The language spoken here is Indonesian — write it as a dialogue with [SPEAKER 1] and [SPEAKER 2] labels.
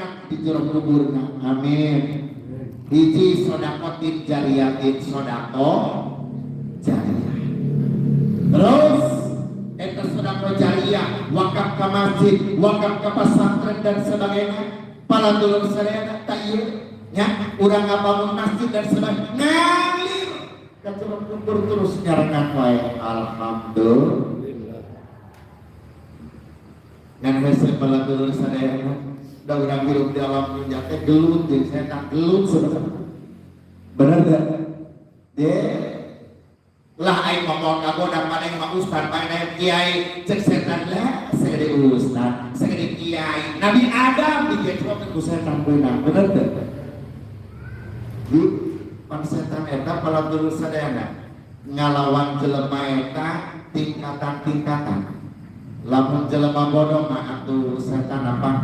[SPEAKER 1] anak di jero kuburna. Amin. Hiji sodakotin jariyatin sodako jariyah. Terus eta sodako jariyah wakaf ka masjid, wakaf ka pesantren dan sebagainya. Palandulur sadayana ta ieu nya urang ngabangun masjid dan sebagainya. Ngalir ka jero kubur terus nyarengan wae. Alhamdulillah. Ngan hese palandulur sadayana da urang hirup di alam dunya teh gelut jeung setan gelut sebenarnya. Bener gak? Lah aing ngomong kagoda padeng mah ustaz padeng kiai cek setan lah segede ustaz segede kiai Nabi Adam digecrokeun ku setan beunang. Bener gak? Di pan setan eta palandulur sadayana ngalawan jelema eta tingkatan-tingkatan. Lamun jelema bodoh mah atuh setan apa